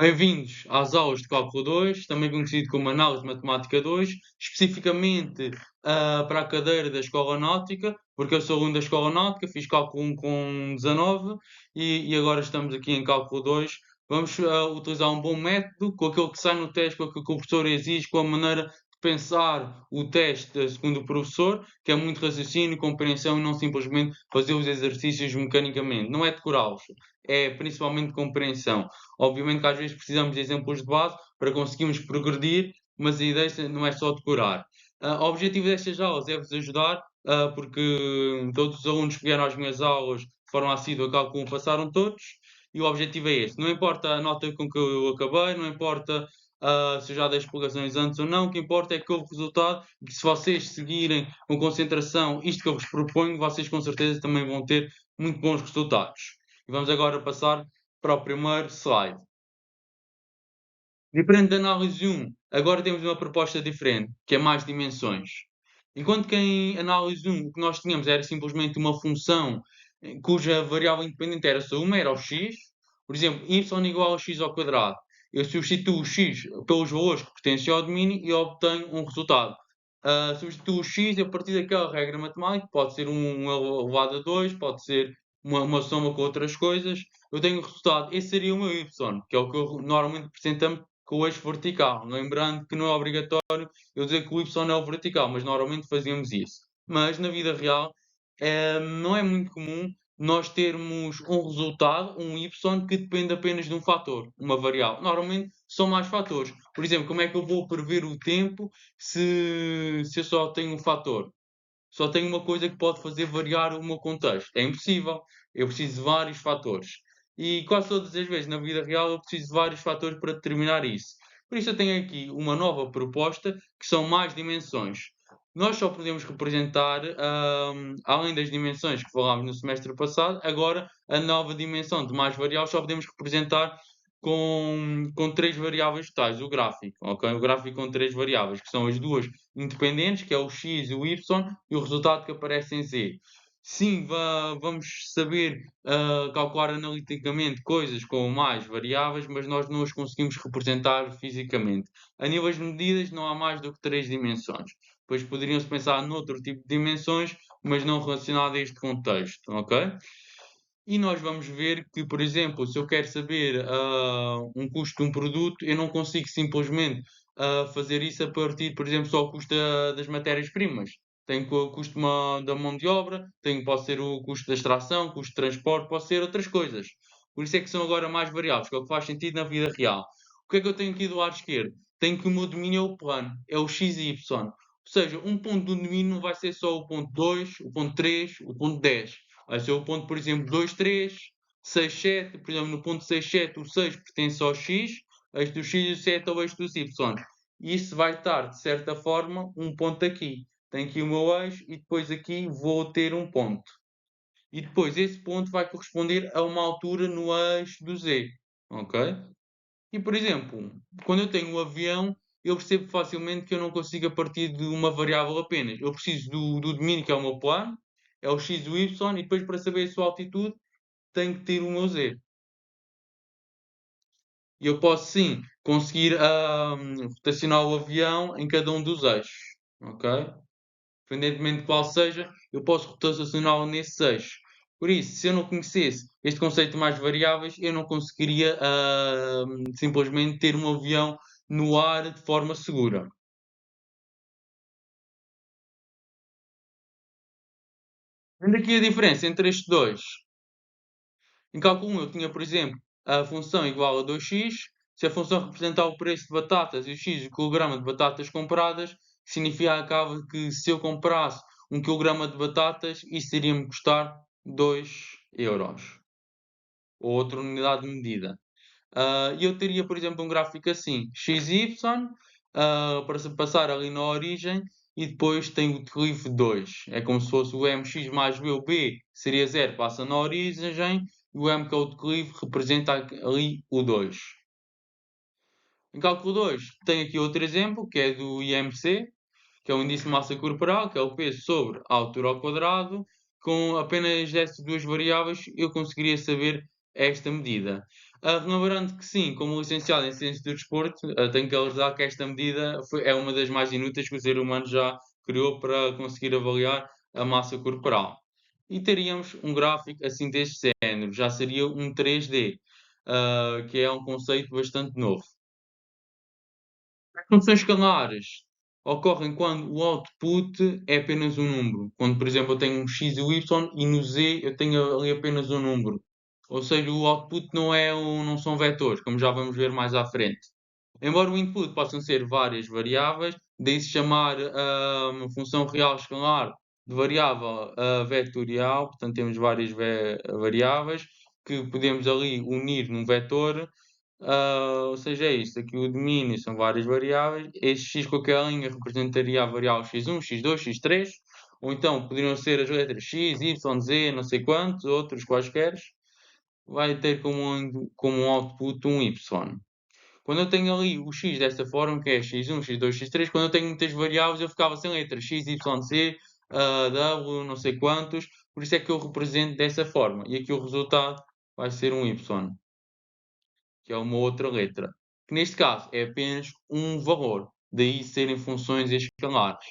Bem-vindos às aulas de Cálculo 2, também conhecido como Análise Matemática 2, especificamente para a cadeira da Escola Náutica, porque eu sou aluno da Escola Náutica, fiz Cálculo 1 com 19 e agora estamos aqui em Cálculo 2. Vamos utilizar um bom método, com aquilo que sai no teste, com aquilo que o professor exige, com a maneira de pensar o teste segundo o professor, que é muito raciocínio, compreensão e não simplesmente fazer os exercícios mecanicamente. Não é decorá-los, é principalmente compreensão. Obviamente que às vezes precisamos de exemplos de base para conseguirmos progredir, mas a ideia não é só decorar. O objetivo destas aulas é vos ajudar, porque todos os alunos que vieram às minhas aulas de forma assídua, cálculo passaram todos, e o objetivo é esse. Não importa a nota com que eu acabei, não importa se eu já dei explicações antes ou não, o que importa é que houve resultado e que se vocês seguirem com concentração isto que eu vos proponho, vocês com certeza também vão ter muito bons resultados. E vamos agora passar para o primeiro slide. Diferente da análise 1, agora temos uma proposta diferente, que é mais dimensões. Enquanto que em análise 1 o que nós tínhamos era simplesmente uma função cuja variável independente era só uma, era o x, por exemplo, y igual a x ao quadrado. Eu substituo o x pelos valores que pertencem ao domínio e obtenho um resultado. Substituo o x e a partir daquela regra matemática, pode ser um elevado a 2, pode ser uma soma com outras coisas, eu tenho o resultado. Esse seria o meu y, que é o que eu normalmente representamos com o eixo vertical. Lembrando que não é obrigatório eu dizer que o y é o vertical, mas normalmente fazíamos isso. Mas na vida real, não é muito comum nós termos um resultado, um y, que depende apenas de um fator, uma variável. Normalmente são mais fatores. Por exemplo, como é que eu vou prever o tempo se eu só tenho um fator? Só tenho uma coisa que pode fazer variar o meu contexto. É impossível. Eu preciso de vários fatores. E quase todas as vezes na vida real eu preciso de vários fatores para determinar isso. Por isso eu tenho aqui uma nova proposta que são mais dimensões. Nós só podemos representar, além das dimensões que falámos no semestre passado, agora a nova dimensão de mais variáveis só podemos representar com três variáveis totais, o gráfico, ok? O gráfico com três variáveis, que são as duas independentes, que é o x e o y, e o resultado que aparece em z. Sim, vamos saber calcular analiticamente coisas com mais variáveis, mas nós não as conseguimos representar fisicamente. A níveis de medidas não há mais do que três dimensões. Pois poderiam-se pensar noutro tipo de dimensões, mas não relacionado a este contexto, ok? E nós vamos ver que, por exemplo, se eu quero saber um custo de um produto, eu não consigo simplesmente fazer isso a partir, por exemplo, só o custo das matérias-primas. Tenho o custo da mão de obra, pode ser o custo da extração, custo de transporte, pode ser outras coisas. Por isso é que são agora mais variáveis, que é o que faz sentido na vida real. O que é que eu tenho aqui do lado esquerdo? Tenho que o meu domínio é o plano, é o x e y. Ou seja, um ponto do domínio não vai ser só o ponto 2, o ponto 3, o ponto 10. Vai ser o ponto, por exemplo, 2, 3, 6, 7. Por exemplo, no ponto 6, 7, o 6 pertence ao x, eixo do x e o 7 ao eixo dos y. Isso vai estar, de certa forma, um ponto aqui. Tenho aqui o meu eixo e depois aqui vou ter um ponto. E depois esse ponto vai corresponder a uma altura no eixo do z. Ok? E, por exemplo, quando eu tenho um avião, eu percebo facilmente que eu não consigo a partir de uma variável apenas. Eu preciso do domínio, que é o meu plano, é o x e o y, e depois para saber a sua altitude, tenho que ter o meu z. E eu posso sim conseguir rotacionar o avião em cada um dos eixos. Ok? Independentemente de qual seja, eu posso rotacioná-lo nesses eixos. Por isso, se eu não conhecesse este conceito de mais variáveis, eu não conseguiria simplesmente ter um avião no ar de forma segura. Vendo aqui a diferença entre estes dois. Em cálculo 1 eu tinha, por exemplo, a função igual a 2x. Se a função representar o preço de batatas e o x o quilograma de batatas compradas, significava que se eu comprasse 1 kg de batatas, isso iria-me custar 2 euros. Ou outra unidade de medida. E eu teria, por exemplo, um gráfico assim, x e y, para se passar ali na origem, e depois tem o declive 2. É como se fosse o mx mais b, o b seria 0, passa na origem, e o m, que é o declive, representa ali o 2. Em cálculo 2, tem aqui outro exemplo, que é do IMC, que é o índice de massa corporal, que é o peso sobre a altura ao quadrado. Com apenas estas duas variáveis, eu conseguiria saber esta medida. Relembrando que sim, como licenciado em Ciências do Desporto, tenho que alertar que esta medida é uma das mais inúteis que o ser humano já criou para conseguir avaliar a massa corporal. E teríamos um gráfico assim deste género, já seria um 3D, que é um conceito bastante novo. As funções escalares ocorrem quando o output é apenas um número. Quando, por exemplo, eu tenho um x e um y e no z eu tenho ali apenas um número. Ou seja, o output não são vetores, como já vamos ver mais à frente. Embora o input possam ser várias variáveis, daí se chamar uma função real escalar de variável vetorial, portanto temos várias variáveis que podemos ali unir num vetor. Ou seja, é isto. Aqui o domínio são várias variáveis. Este x com aquela linha representaria a variável x1, x2, x3. Ou então poderiam ser as letras x, y, z, não sei quantos, outros quaisquer. Vai ter como um output um y. Quando eu tenho ali o x desta forma, que é x1, x2, x3, quando eu tenho muitas variáveis, eu ficava sem letras x, y, z, w, não sei quantos. Por isso é que eu represento dessa forma. E aqui o resultado vai ser um y, que é uma outra letra, que neste caso é apenas um valor, daí serem funções escalares.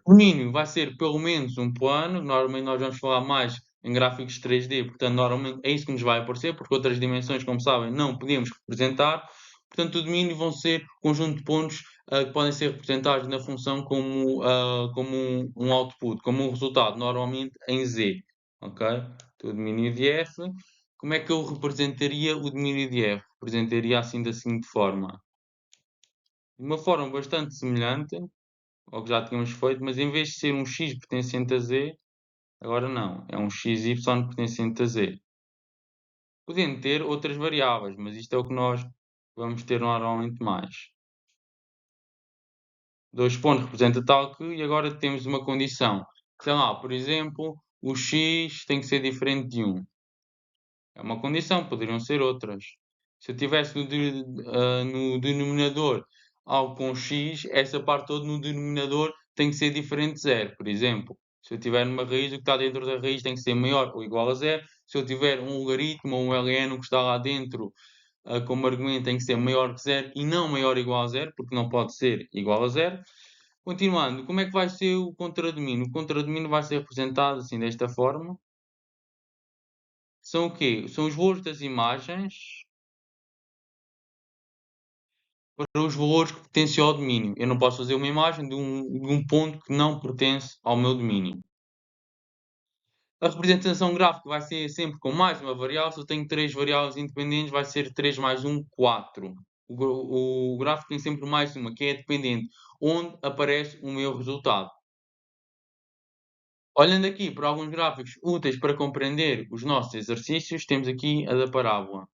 O mínimo vai ser pelo menos um plano, normalmente nós vamos falar mais em gráficos 3D, portanto, normalmente é isso que nos vai aparecer, porque outras dimensões, como sabem, não podemos representar. Portanto, o domínio vão ser conjunto de pontos que podem ser representados na função como um output, como um resultado, normalmente em Z. Ok? Então, o domínio de F. Como é que eu representaria o domínio de F? Representaria assim da seguinte forma. De uma forma bastante semelhante ao que já tínhamos feito, mas em vez de ser um x pertencente a z, agora não, é um xy pertencente a z. Podendo ter outras variáveis, mas isto é o que nós vamos ter normalmente mais. Dois pontos representa tal que, e agora temos uma condição. Sei lá, por exemplo, o x tem que ser diferente de 1. É uma condição, poderiam ser outras. Se eu tivesse no denominador algo com x, essa parte toda no denominador tem que ser diferente de zero. Por exemplo, se eu tiver numa raiz, o que está dentro da raiz tem que ser maior ou igual a zero. Se eu tiver um logaritmo ou um ln, o que está lá dentro como argumento tem que ser maior que zero e não maior ou igual a zero, porque não pode ser igual a zero. Continuando, como é que vai ser o contradomínio? O contradomínio vai ser representado assim desta forma. São o quê? São os valores das imagens para os valores que pertencem ao domínio. Eu não posso fazer uma imagem de um ponto que não pertence ao meu domínio. A representação gráfica vai ser sempre com mais uma variável. Se eu tenho 3 variáveis independentes, vai ser 3 mais 1, 4. O gráfico tem sempre mais uma, que é dependente, onde aparece o meu resultado. Olhando aqui para alguns gráficos úteis para compreender os nossos exercícios, temos aqui a da parábola.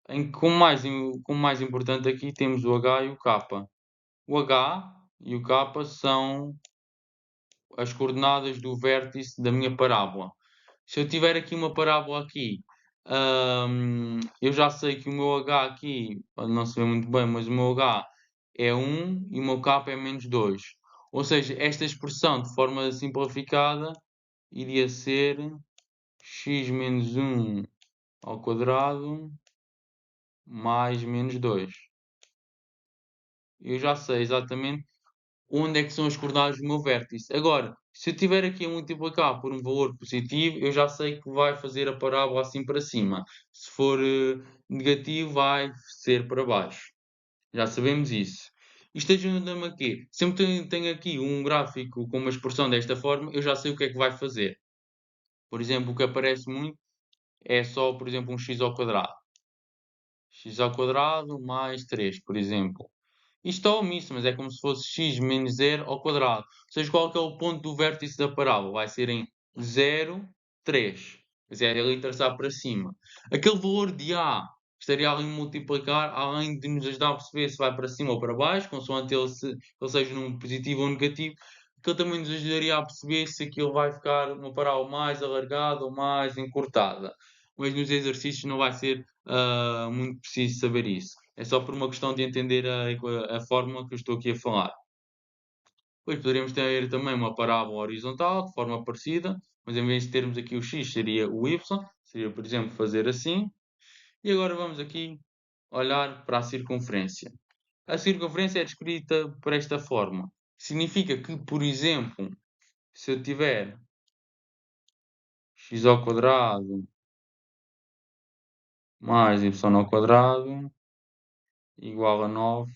Em que, como mais importante aqui, temos o H e o K. O H e o K são as coordenadas do vértice da minha parábola. Se eu tiver aqui uma parábola aqui, eu já sei que o meu H aqui, pode não se vê muito bem, mas o meu H é 1 e o meu K é menos 2. Ou seja, esta expressão, de forma simplificada, iria ser x menos 1 ao quadrado mais menos 2. Eu já sei exatamente onde é que são as coordenadas do meu vértice. Agora, se eu estiver aqui a multiplicar por um valor positivo, eu já sei que vai fazer a parábola assim para cima. Se for negativo, vai ser para baixo. Já sabemos isso. Isto ajuda-me a quê? Sempre tenho aqui um gráfico com uma expressão desta forma, eu já sei o que é que vai fazer. Por exemplo, o que aparece muito é só, por exemplo, um x ao quadrado. X ao quadrado mais 3, por exemplo. Isto é omisso, mas é como se fosse x menos 0 ao quadrado. Ou seja, qual que é o ponto do vértice da parábola? Vai ser em 0, 3. Mas é ali traçar para cima. Aquele valor de A estaria ali a multiplicar, além de nos ajudar a perceber se vai para cima ou para baixo, consoante ele seja num positivo ou negativo, aquilo também nos ajudaria a perceber se aquilo vai ficar uma parábola mais alargada ou mais encurtada. Mas nos exercícios não vai ser muito preciso saber isso. É só por uma questão de entender a forma que eu estou aqui a falar. Depois poderíamos ter também uma parábola horizontal, de forma parecida, mas em vez de termos aqui o x, seria o y, seria, por exemplo, fazer assim. E agora vamos aqui olhar para a circunferência. A circunferência é descrita por esta forma. Significa que, por exemplo, se eu tiver x ao quadrado mais y ao quadrado igual a 9.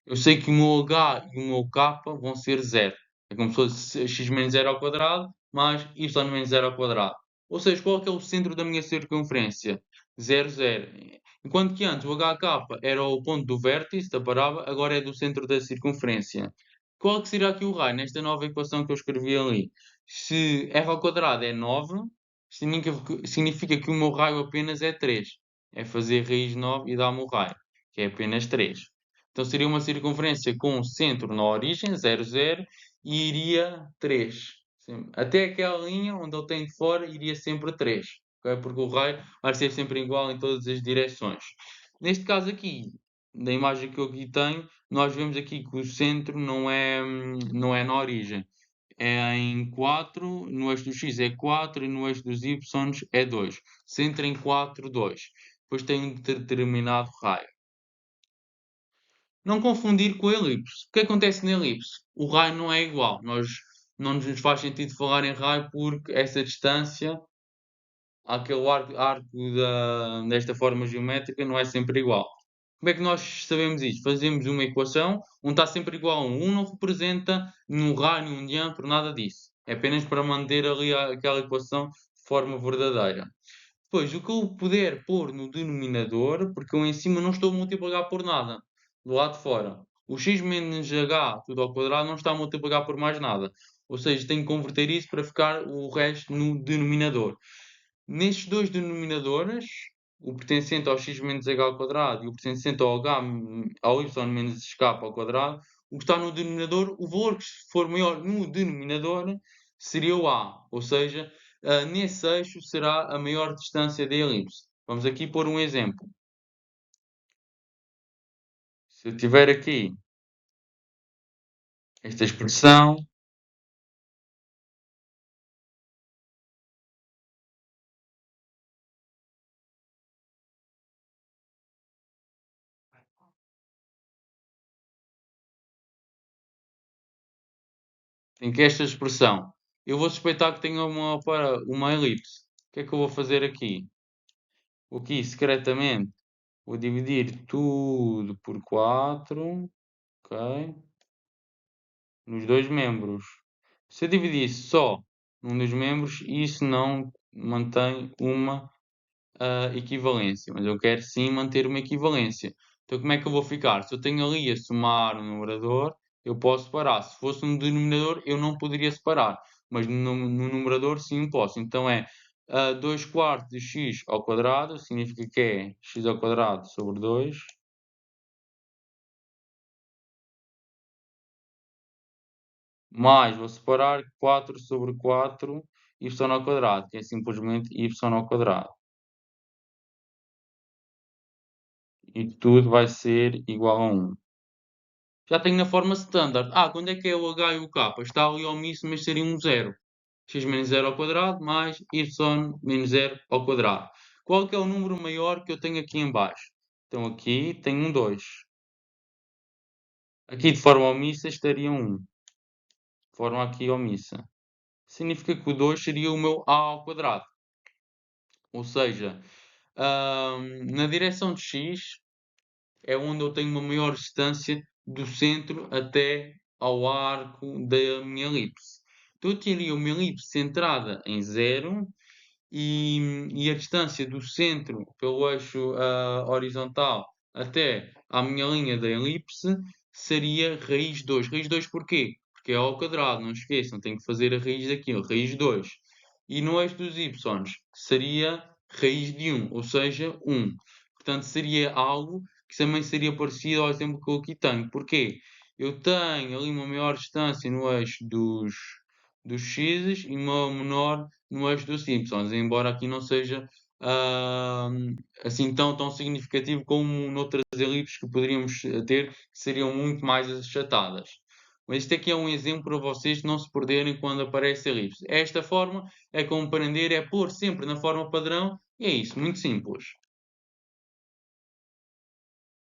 Eu sei que o meu h e o meu k vão ser zero. É como se fosse x menos zero ao quadrado mais y menos zero ao quadrado. Ou seja, qual é que é o centro da minha circunferência? 0, 0. Enquanto que antes o HK era o ponto do vértice da parábola, agora é do centro da circunferência. Qual que será aqui o raio nesta nova equação que eu escrevi ali? Se r ao quadrado é 9, significa que o meu raio apenas é 3. É fazer raiz 9 e dar-me o raio, que é apenas 3. Então seria uma circunferência com centro na origem, 0, 0, e iria 3. Até aquela linha onde ele tem de fora iria sempre 3. Okay? Porque o raio vai ser sempre igual em todas as direções. Neste caso aqui, na imagem que eu aqui tenho, nós vemos aqui que o centro não é na origem. É em 4, no eixo do x é 4 e no eixo dos y é 2. Centro em 4, 2. Depois tem um determinado raio. Não confundir com a elipse. O que acontece na elipse? O raio não é igual. Não nos faz sentido falar em raio porque essa distância àquele arco desta forma geométrica não é sempre igual. Como é que nós sabemos isto? Fazemos uma equação onde está sempre igual a 1. 1 não representa nenhum raio, nenhum diâmetro, nada disso. É apenas para manter ali aquela equação de forma verdadeira. Depois, o que eu puder pôr no denominador, porque eu em cima não estou a multiplicar por nada, do lado de fora. O x menos h tudo ao quadrado não está a multiplicar por mais nada. Ou seja, tenho que converter isso para ficar o resto no denominador. Nestes dois denominadores, o pertencente ao x menos h ao quadrado e o pertencente ao y menos k ao quadrado, o que está no denominador, o valor que for maior no denominador seria o a. Ou seja, nesse eixo será a maior distância da elipse. Vamos aqui pôr um exemplo. Se eu tiver aqui esta expressão, em que esta expressão, eu vou suspeitar que tenha uma elipse. O que é que eu vou fazer aqui? Vou aqui, secretamente, vou dividir tudo por 4, ok? Nos dois membros. Se eu dividisse só num dos membros, isso não mantém uma equivalência, mas eu quero sim manter uma equivalência. Então como é que eu vou ficar? Se eu tenho ali a somar um numerador, eu posso separar. Se fosse um denominador, eu não poderia separar, mas no numerador sim posso. Então é 2 quartos de x ao quadrado, significa que é x ao quadrado sobre 2, mais vou separar 4 sobre 4 y ao quadrado, que é simplesmente y ao quadrado. E tudo vai ser igual a 1. Já tenho na forma standard. Quando é que é o h e o k? Está ali omisso, mas seria um zero. X menos zero ao quadrado mais y menos zero ao quadrado. Qual que é o número maior que eu tenho aqui em baixo? Então aqui tenho um 2. Aqui de forma omissa estaria um 1. De forma aqui omissa. Significa que o 2 seria o meu a ao quadrado. Ou seja, na direção de x é onde eu tenho uma maior distância do centro até ao arco da minha elipse. Então eu teria uma elipse centrada em 0 e a distância do centro pelo eixo horizontal até à minha linha da elipse seria raiz 2. Raiz 2 porquê? Porque é ao quadrado, não esqueçam, tenho que fazer a raiz daquilo, raiz 2. E no eixo dos y seria raiz de 1, ou seja, 1. Portanto, seria algo que também seria parecido ao exemplo que eu aqui tenho. Porquê? Eu tenho ali uma maior distância no eixo dos x e uma menor no eixo dos y, embora aqui não seja assim tão significativo como noutras elipses que poderíamos ter, que seriam muito mais achatadas. Mas isto aqui é um exemplo para vocês não se perderem quando aparece elipse. Esta forma é compreender, é pôr sempre na forma padrão, e é isso, muito simples.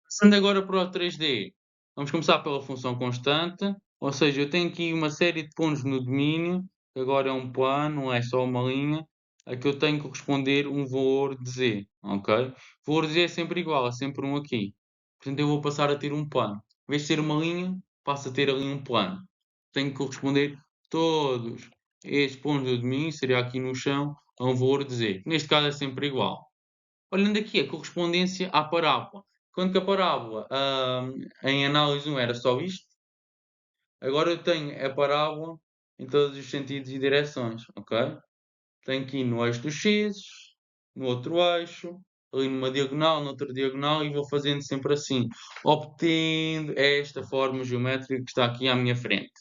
Passando agora para o 3D, vamos começar pela função constante, ou seja, eu tenho aqui uma série de pontos no domínio, que agora é um plano, não é só uma linha, a que eu tenho que responder um valor de z, ok? O valor de z é sempre igual, é sempre um aqui. Portanto, eu vou passar a ter um plano. Em vez de ser uma linha, passo a ter ali um plano. Tenho que corresponder todos estes pontos do domínio, seria aqui no chão, a um valor de z. Neste caso é sempre igual. Olhando aqui a correspondência à parábola. Quando que a parábola, em análise 1 era só isto, agora eu tenho a parábola em todos os sentidos e direções, ok? Tenho aqui no eixo dos x, no outro eixo, ali numa diagonal, noutra diagonal, e vou fazendo sempre assim, obtendo esta forma geométrica que está aqui à minha frente.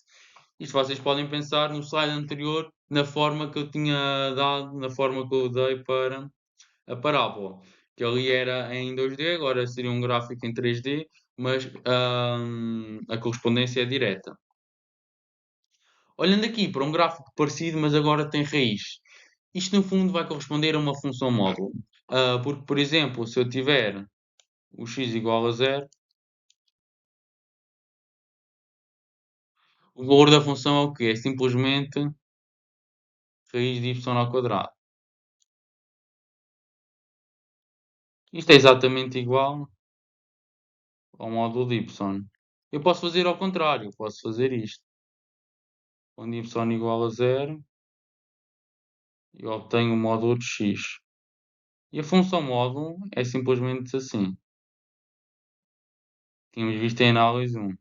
Isto vocês podem pensar no slide anterior, na forma que eu tinha dado, na forma que eu dei para a parábola, que ali era em 2D, agora seria um gráfico em 3D, mas a correspondência é direta. Olhando aqui para um gráfico parecido, mas agora tem raiz. Isto no fundo vai corresponder a uma função módulo. Porque, por exemplo, se eu tiver o x igual a zero, o valor da função é o quê? É simplesmente raiz de y ao quadrado. Isto é exatamente igual ao módulo de y. Eu posso fazer ao contrário, posso fazer isto. Quando y igual a zero, eu obtenho o módulo de x. E a função módulo é simplesmente assim. Tínhamos visto em análise 1.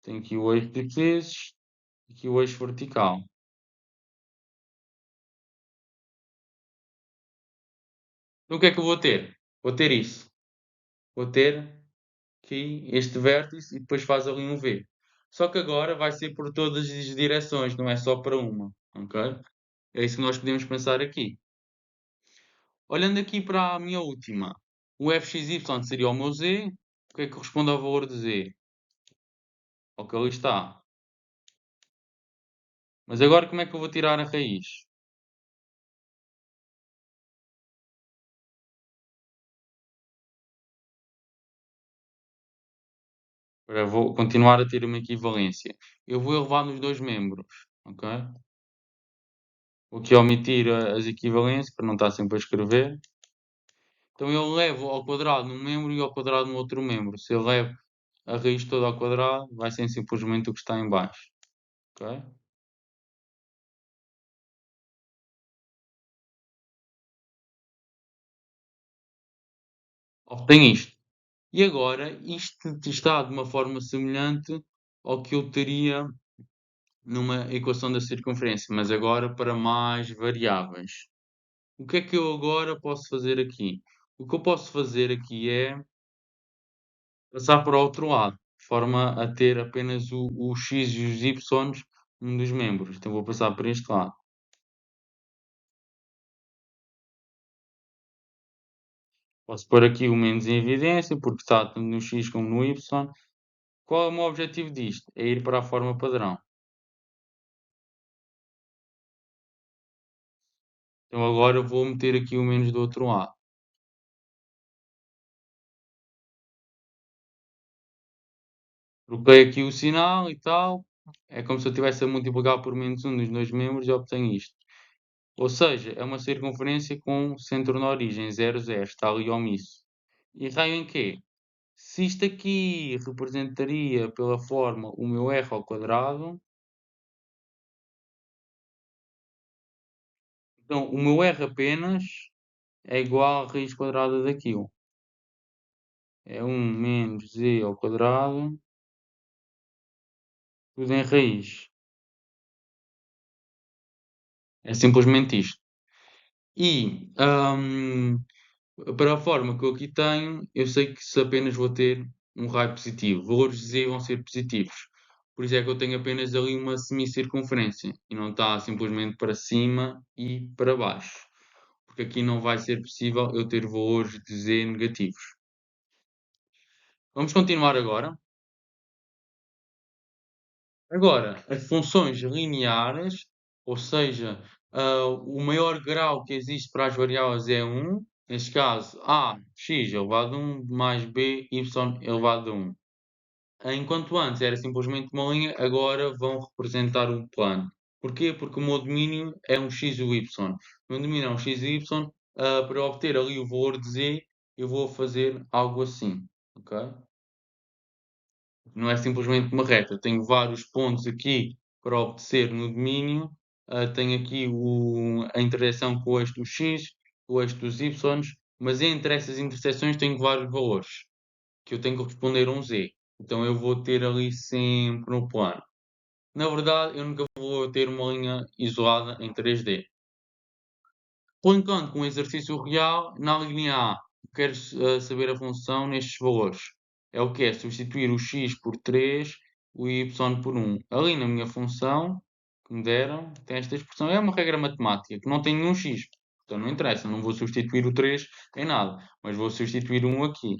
Tem aqui o eixo de vezes e aqui o eixo vertical. Então o que é que eu vou ter? Vou ter isso. Vou ter aqui este vértice e depois faz ali um V. Só que agora vai ser por todas as direções, não é só para uma. Ok? É isso que nós podemos pensar aqui. Olhando aqui para a minha última, o fxy seria o meu z. O que é que corresponde ao valor de z? Ao que ali está. Mas agora como é que eu vou tirar a raiz? Agora vou continuar a ter uma equivalência. Eu vou elevar nos dois membros, ok? Vou aqui omitir as equivalências para não estar sempre a escrever. Então eu levo ao quadrado num membro e ao quadrado no outro membro. Se eu levo a raiz toda ao quadrado, vai ser simplesmente o que está em baixo, ok? Obtenho isto. E agora, isto está de uma forma semelhante ao que eu teria numa equação da circunferência, mas agora para mais variáveis. O que é que eu agora posso fazer aqui? O que eu posso fazer aqui é passar para o outro lado, de forma a ter apenas o x e os y num dos membros. Então vou passar para este lado. Posso pôr aqui o menos em evidência, porque está tanto no x como no y. Qual é o meu objetivo disto? É ir para a forma padrão. Então agora vou meter aqui o menos do outro lado. Troquei aqui o sinal e tal. É como se eu estivesse a multiplicar por menos um dos dois membros e obtenho isto. Ou seja, é uma circunferência com centro na origem, 0, 0. Está ali omisso. E raio em quê? Se isto aqui representaria pela forma o meu r ao quadrado, então o meu r apenas é igual à raiz quadrada daquilo. É 1 menos z ao quadrado, tudo em raiz. É simplesmente isto. E para a forma que eu aqui tenho, eu sei que se apenas vou ter um raio positivo, valores de z vão ser positivos. Por isso é que eu tenho apenas ali uma semicircunferência e não está simplesmente para cima e para baixo. Porque aqui não vai ser possível eu ter valores de z negativos. Vamos continuar agora. Agora, as funções lineares, ou seja, o maior grau que existe para as variáveis é 1, neste caso, x elevado a 1 mais b, y elevado a 1. Enquanto antes era simplesmente uma linha, agora vão representar um plano. Porquê? Porque o meu domínio é um x e o y. O meu domínio é um x e y. Para eu obter ali o valor de z, eu vou fazer algo assim. Ok? Não é simplesmente uma reta. Eu tenho vários pontos aqui para obter no domínio. Tenho aqui a interseção com o eixo do x, o eixo dos y, mas entre essas interseções tenho vários valores que eu tenho que responder a um z. Então eu vou ter ali sempre no plano. Na verdade, eu nunca vou ter uma linha isolada em 3D. Por enquanto, com o exercício real, na linha A, quero saber a função nestes valores. É o que é substituir o x por 3, o y por 1. Ali na minha função, que me deram, tem esta expressão. É uma regra matemática, que não tem nenhum x. Então não interessa, não vou substituir o 3 em nada, mas vou substituir 1 aqui.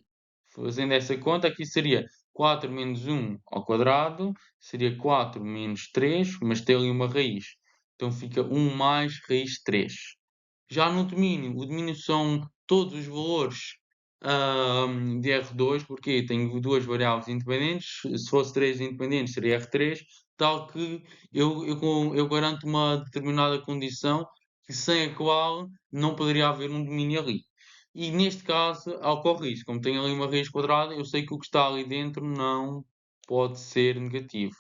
Fazendo essa conta, aqui seria 4 menos 1 ao quadrado, seria 4 menos 3, mas tem ali uma raiz. Então fica 1 mais raiz de 3. Já no domínio, o domínio são todos os valores de R2, porque tenho duas variáveis independentes. Se fosse 3 independentes, seria R3, tal que eu garanto uma determinada condição que sem a qual não poderia haver um domínio ali. E neste caso ocorre isso. Como tenho ali uma raiz quadrada, eu sei que o que está ali dentro não pode ser negativo.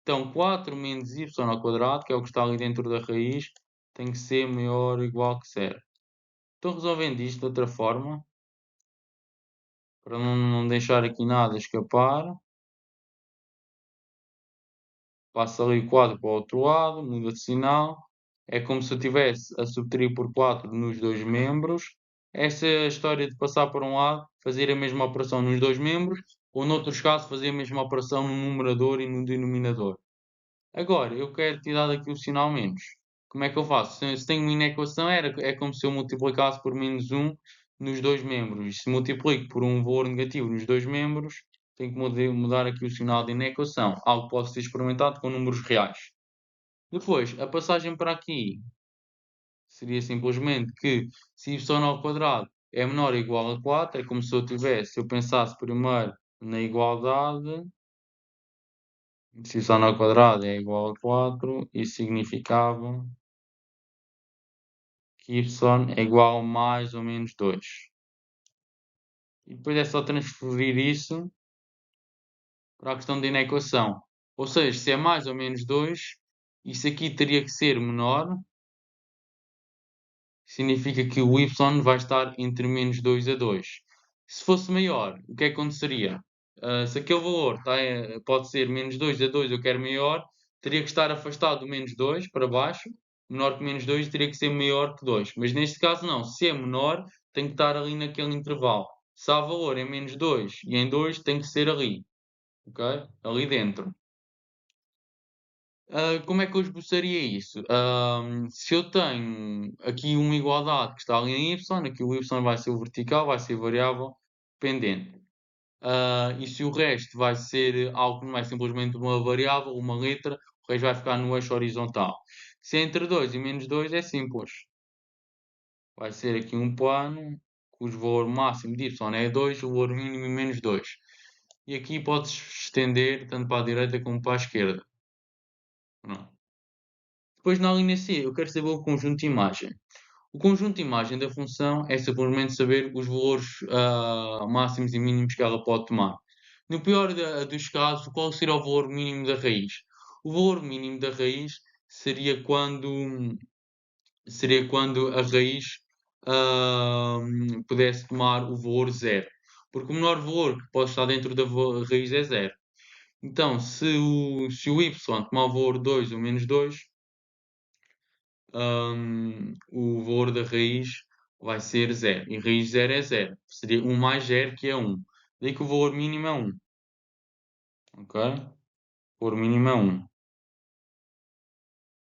Então, 4 menos y ao quadrado, que é o que está ali dentro da raiz, tem que ser maior ou igual que zero. Estou resolvendo isto de outra forma, para não deixar aqui nada escapar. Passo ali o quadro para o outro lado, muda de sinal. É como se eu estivesse a subtrair por 4 nos dois membros. Essa é a história de passar por um lado, fazer a mesma operação nos dois membros, ou noutros casos fazer a mesma operação no numerador e no denominador. Agora, eu quero tirar daqui o sinal menos. Como é que eu faço? Se tenho uma inequação, é como se eu multiplicasse por menos 1 nos dois membros. E se multiplico por um valor negativo nos dois membros, tenho que mudar aqui o sinal de inequação. Algo que pode ser experimentado com números reais. Depois, a passagem para aqui seria simplesmente que se y ao quadrado é menor ou igual a 4, é como se eu pensasse primeiro na igualdade. Se y ao quadrado é igual a 4, isso significava que y é igual a mais ou menos 2. E depois é só transferir isso para a questão da inequação. Ou seja, se é mais ou menos 2, isso aqui teria que ser menor, significa que o y vai estar entre menos 2 a 2. Se fosse maior, o que é que aconteceria? Se aquele valor pode ser menos 2 a 2, eu quero maior, teria que estar afastado do menos 2 para baixo, menor que menos 2 teria que ser maior que 2. Mas neste caso não, se é menor, tem que estar ali naquele intervalo. Se há valor em menos 2 e em 2, tem que ser ali, ok? Ali dentro. Como é que eu esboçaria isso? Se eu tenho aqui uma igualdade que está ali em y, aqui o y vai ser o vertical, vai ser variável dependente. E se o resto vai ser algo que não é simplesmente uma variável, uma letra, o resto vai ficar no eixo horizontal. Se é entre 2 e menos 2 é simples. Vai ser aqui um plano cujo valor máximo de y é 2, o valor mínimo é menos 2. E aqui pode-se estender tanto para a direita como para a esquerda. Não. Depois na linha C, eu quero saber o conjunto de imagem. O conjunto de imagem da função é simplesmente saber os valores máximos e mínimos que ela pode tomar. No pior dos casos, qual seria o valor mínimo da raiz? O valor mínimo da raiz seria quando a raiz pudesse tomar o valor zero. Porque o menor valor que pode estar dentro da raiz é zero. Então, se o y tomar o valor 2 ou menos 2, o valor da raiz vai ser zero. E raiz de zero é zero. Seria 1 mais zero, que é 1. Daí que o valor mínimo é 1. Ok? O valor mínimo é 1.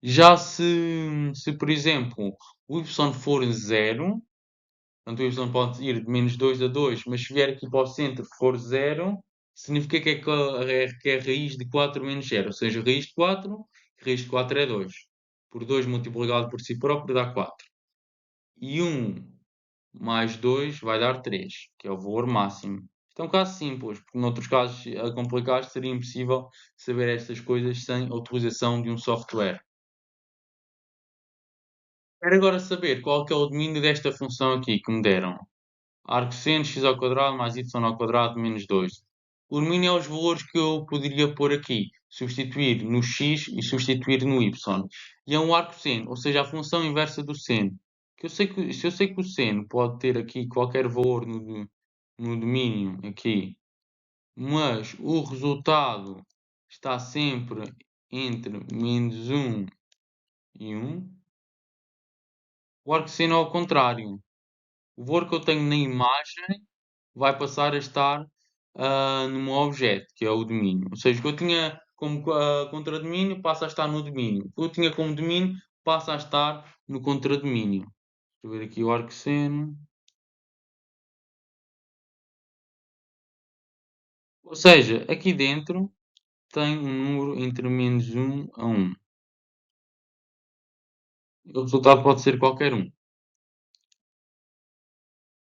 Já se por exemplo, o y for 0, portanto o y pode ir de menos 2 a 2, mas se vier aqui para o centro for 0, significa que é raiz de 4 menos 0. Ou seja, raiz de 4 é 2. Por 2 multiplicado por si próprio dá 4. E 1 mais 2 vai dar 3, que é o valor máximo. Isto é um caso simples, porque noutros casos complicados seria impossível saber estas coisas sem a utilização de um software. Quero agora saber qual que é o domínio desta função aqui que me deram. Arcosseno x ao quadrado mais y ao quadrado menos 2. O domínio é os valores que eu poderia pôr aqui. Substituir no x e substituir no y. E é um arcosseno, ou seja, a função inversa do seno. Se eu sei que o seno pode ter aqui qualquer valor no domínio, aqui, mas o resultado está sempre entre menos 1 e 1, o arcosseno é ao contrário. O valor que eu tenho na imagem vai passar a estar no meu objeto, que é o domínio. Ou seja, o que eu tinha como contradomínio passa a estar no domínio. O que eu tinha como domínio passa a estar no contradomínio. Deixa eu ver aqui o arcosseno. Ou seja, aqui dentro tem um número entre menos 1 a 1. O resultado pode ser qualquer um.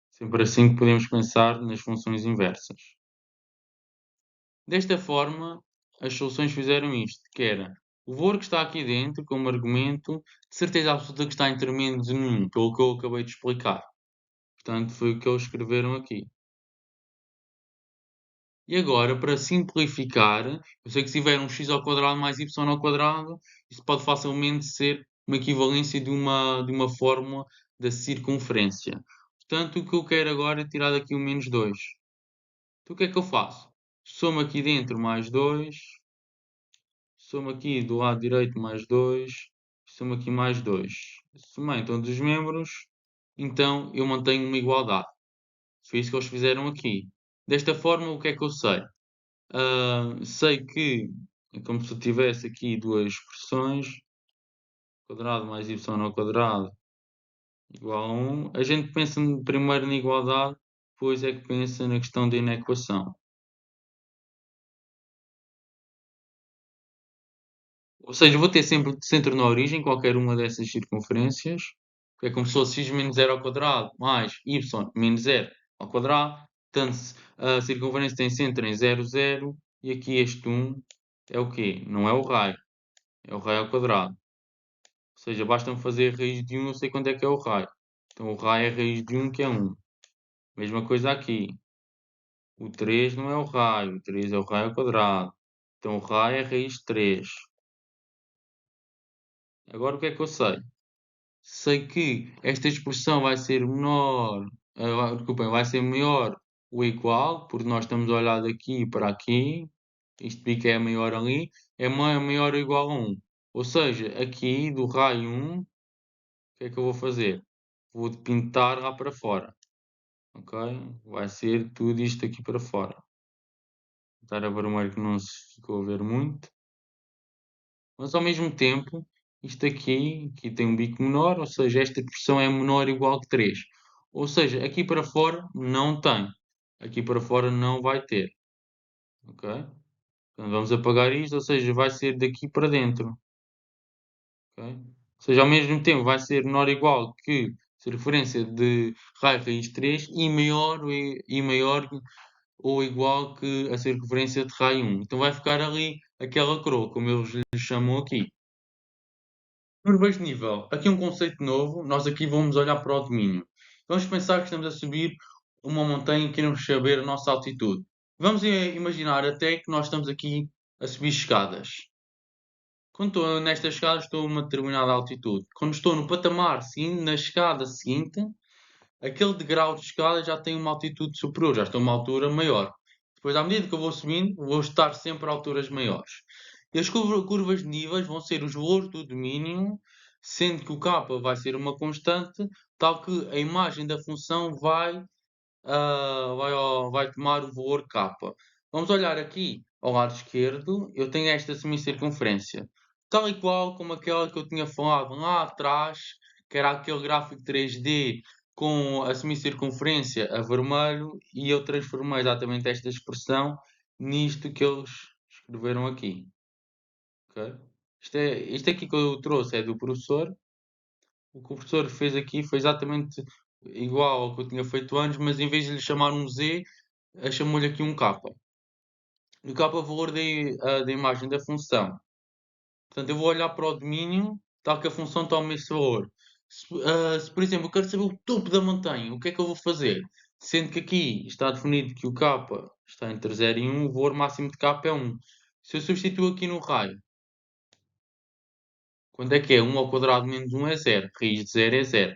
Sempre assim que podemos pensar nas funções inversas. Desta forma, as soluções fizeram isto, que era o valor que está aqui dentro, como argumento, de certeza absoluta que está entre menos 1, pelo que eu acabei de explicar. Portanto, foi o que eles escreveram aqui. E agora, para simplificar, eu sei que se tiver um x ao quadrado mais y ao quadrado, isso pode facilmente ser uma equivalência de uma fórmula da circunferência. Portanto, o que eu quero agora é tirar daqui o menos 2. Então, o que é que eu faço? Somo aqui dentro mais 2. Somo aqui do lado direito mais 2. Somo aqui mais 2. Somei todos os membros. Então, eu mantenho uma igualdade. Foi isso que eles fizeram aqui. Desta forma, o que é que eu sei? Sei que é como se eu tivesse aqui duas expressões, quadrado mais y ao quadrado igual a 1. A gente pensa primeiro na igualdade, depois é que pensa na questão da inequação. Ou seja, vou ter sempre centro na origem, qualquer uma dessas circunferências, que é como se fosse x menos 0 ao quadrado mais y menos 0 ao quadrado. Portanto, a circunferência tem centro em 0, 0, e aqui este 1 é o quê? Não é o raio, é o raio ao quadrado. Ou seja, basta-me fazer a raiz de 1, eu sei quanto é que é o raio. Então o raio é a raiz de 1, que é 1. Mesma coisa aqui. O 3 não é o raio, o 3 é o raio ao quadrado. Então o raio é a raiz de 3. Agora o que é que eu sei? Sei que esta expressão vai ser menor, desculpem, vai ser maior ou igual, porque nós estamos a olhar daqui para aqui, isto aqui é maior ali, é maior ou igual a 1. Ou seja, aqui do raio 1, o que é que eu vou fazer? Vou pintar lá para fora, ok? Vai ser tudo isto aqui para fora. Vou pintar a vermelho que não se ficou a ver muito. Mas ao mesmo tempo, isto aqui tem um bico menor, ou seja, esta expressão é menor ou igual que 3. Ou seja, aqui para fora não tem. Aqui para fora não vai ter. Ok? Então vamos apagar isto, ou seja, vai ser daqui para dentro. Ok? Ou seja, ao mesmo tempo vai ser menor ou igual que circunferência de raio raiz 3 e maior ou igual que a circunferência de raio 1. Então vai ficar ali aquela coroa, como eles lhe chamam aqui. Curvas de nível. Aqui um conceito novo. Nós aqui vamos olhar para o domínio. Vamos pensar que estamos a subir uma montanha e queremos saber a nossa altitude. Vamos imaginar até que nós estamos aqui a subir escadas. Quando estou nestas escadas, estou a uma determinada altitude. Quando estou no patamar seguinte, na escada seguinte, aquele degrau de escada já tem uma altitude superior, já estou a uma altura maior. Depois, à medida que eu vou subindo, vou estar sempre a alturas maiores. E as curvas de níveis vão ser os valores do domínio, sendo que o k vai ser uma constante, tal que a imagem da função vai tomar o valor k. Vamos olhar aqui ao lado esquerdo, eu tenho esta semicircunferência, tal e qual como aquela que eu tinha falado lá atrás, que era aquele gráfico 3D com a semicircunferência a vermelho, e eu transformei exatamente esta expressão nisto que eles escreveram aqui. Ok? Isto aqui que eu trouxe é do professor. O que o professor fez aqui foi exatamente igual ao que eu tinha feito antes, mas em vez de lhe chamar um Z, chamou-lhe aqui um K. E o K é o valor da imagem da função. Portanto, eu vou olhar para o domínio, tal que a função tome esse valor. Se, por exemplo, eu quero saber o topo da montanha, o que é que eu vou fazer? Sendo que aqui está definido que o K está entre 0 e 1, o valor máximo de K é 1. Se eu substituo aqui no raio, quando é que é 1 ao quadrado menos 1 é 0, raiz de 0 é 0.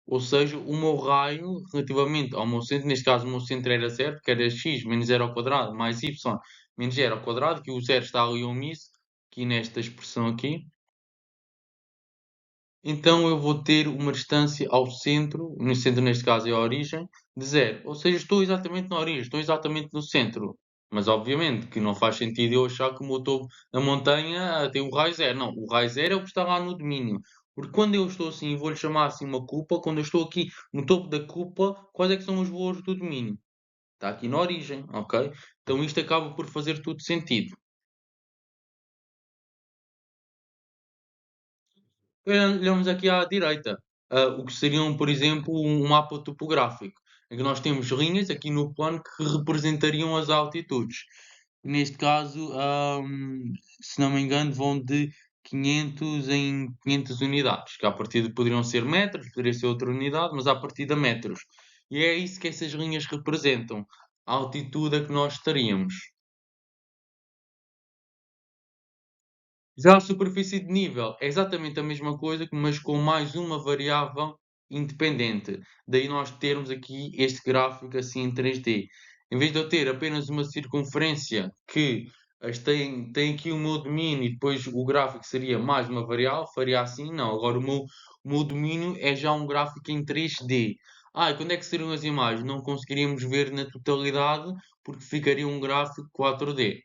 Ou seja, o meu raio, relativamente ao meu centro, neste caso o meu centro era 0, que era x menos 0 ao quadrado, mais y menos 0 ao quadrado, que o 0 está ali omisso, aqui nesta expressão aqui. Então eu vou ter uma distância ao centro, no centro neste caso é a origem, de 0. Ou seja, estou exatamente na origem, estou exatamente no centro. Mas obviamente que não faz sentido eu achar que o meu topo da montanha tem o raio 0. Não, o raio 0 é o que está lá no domínio. Porque quando eu estou assim, vou-lhe chamar assim uma cupa, quando eu estou aqui no topo da cupa, quais é que são os valores do domínio? Está aqui na origem, ok? Então isto acaba por fazer tudo sentido. Olhamos aqui à direita, o que seriam, por exemplo, um mapa topográfico, em que nós temos linhas aqui no plano que representariam as altitudes. Neste caso, se não me engano, vão de 500 em 500 unidades, que à partida poderiam ser metros, poderia ser outra unidade, mas à partida metros. E é isso que essas linhas representam, a altitude a que nós estaríamos. Já a superfície de nível é exatamente a mesma coisa, mas com mais uma variável independente. Daí nós termos aqui este gráfico assim em 3D. Em vez de eu ter apenas uma circunferência que tem aqui o meu domínio e depois o gráfico seria mais uma variável, faria assim, não. Agora o meu domínio é já um gráfico em 3D. E quando é que seriam as imagens? Não conseguiríamos ver na totalidade porque ficaria um gráfico 4D.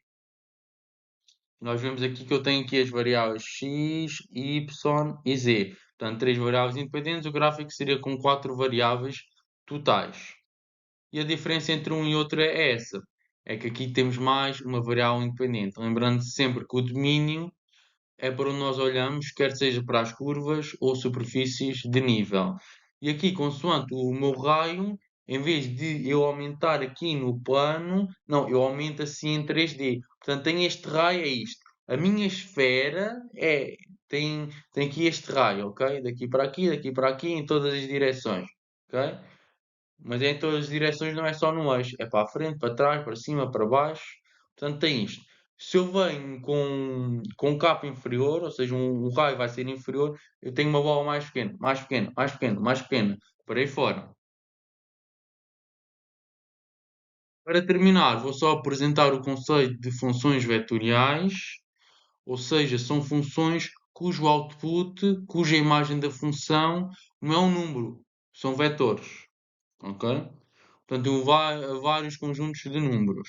Nós vemos aqui que eu tenho aqui as variáveis x, y e z. Portanto, três variáveis independentes. O gráfico seria com quatro variáveis totais. E a diferença entre um e outro é essa. É que aqui temos mais uma variável independente. Lembrando sempre que o domínio é para onde nós olhamos, quer seja para as curvas ou superfícies de nível. E aqui, consoante o meu raio, em vez de eu aumentar aqui no plano, não, eu aumento assim em 3D. Portanto, tem este raio, é isto. A minha esfera tem aqui este raio, ok? Daqui para aqui, em todas as direções, ok? Mas é em todas as direções, não é só no eixo. É para a frente, para trás, para cima, para baixo. Portanto, tem isto. Se eu venho com um capa inferior, ou seja, um raio vai ser inferior, eu tenho uma bola mais pequena, mais pequena, mais pequena, mais pequena, por aí fora. Para terminar, vou só apresentar o conceito de funções vetoriais, ou seja, são funções cujo output, cuja imagem da função não é um número, são vetores. Ok? Portanto, vários conjuntos de números.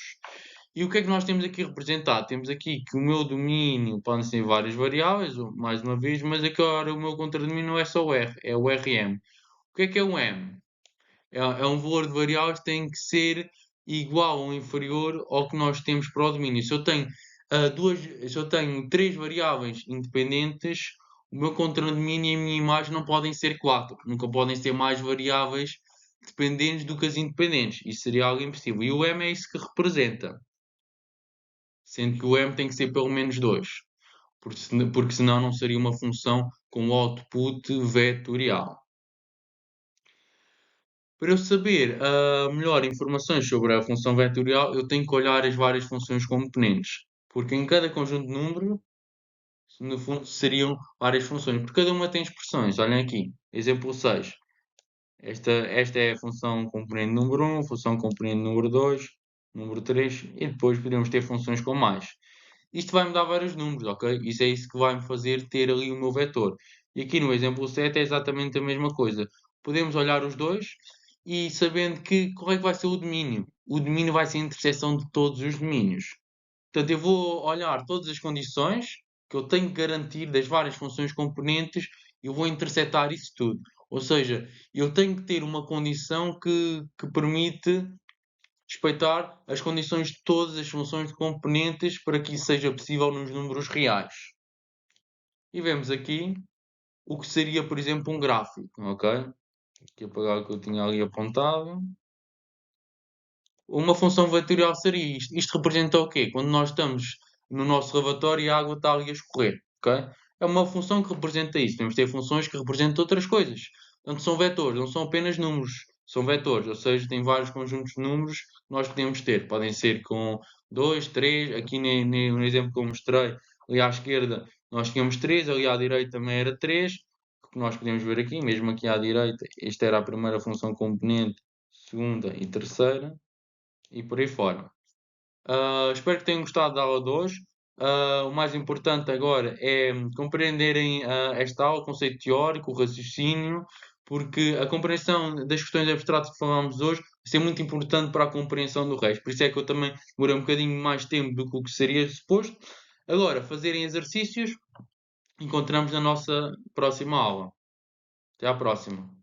E o que é que nós temos aqui representado? Temos aqui que o meu domínio podem ser várias variáveis, mais uma vez, mas agora o meu contradomínio não é só o R, é o RM. O que é o M? É um valor de variáveis que tem que ser igual ou inferior ao que nós temos para o domínio. Se eu tenho três variáveis independentes, o meu contradomínio e a minha imagem não podem ser quatro. Nunca podem ser mais variáveis dependentes do que as independentes. Isso seria algo impossível. E o M é isso que representa. Sendo que o M tem que ser pelo menos 2. Porque senão não seria uma função com output vetorial. Para eu saber melhor informações sobre a função vetorial, eu tenho que olhar as várias funções componentes. Porque em cada conjunto de números, no fundo, seriam várias funções. Porque cada uma tem expressões. Olhem aqui. Exemplo 6. Esta é a função componente número 1, função componente número 2, número 3 e depois podemos ter funções com mais. Isto vai me dar vários números, ok? Isso é isso que vai me fazer ter ali o meu vetor. E aqui no exemplo 7 é exatamente a mesma coisa. Podemos olhar os dois e sabendo que qual é que vai ser o domínio. O domínio vai ser a interseção de todos os domínios. Portanto, eu vou olhar todas as condições que eu tenho que garantir das várias funções componentes e eu vou intersetar isso tudo. Ou seja, eu tenho que ter uma condição que permite respeitar as condições de todas as funções de componentes para que isso seja possível nos números reais. E vemos aqui o que seria, por exemplo, um gráfico, ok? Aqui apagar o que eu tinha ali apontado. Uma função vetorial seria isto. Isto representa o quê? Quando nós estamos no nosso lavatório e a água está ali a escorrer, ok? É uma função que representa isso. Temos de ter funções que representam outras coisas. Portanto, são vetores, não são apenas números. São vetores, ou seja, tem vários conjuntos de números que nós podemos ter. Podem ser com 2, 3. Aqui no exemplo que eu mostrei, ali à esquerda, nós tínhamos 3. Ali à direita também era 3. O que nós podemos ver aqui, mesmo aqui à direita, esta era a primeira função componente, segunda e terceira e por aí fora. Espero que tenham gostado da aula de hoje. O mais importante agora é compreenderem esta aula, o conceito teórico, o raciocínio, porque a compreensão das questões abstratas que falámos hoje vai ser muito importante para a compreensão do resto. Por isso é que eu também demorei um bocadinho mais tempo do que o que seria suposto. Agora, fazerem exercícios, encontramos na nossa próxima aula. Até à próxima.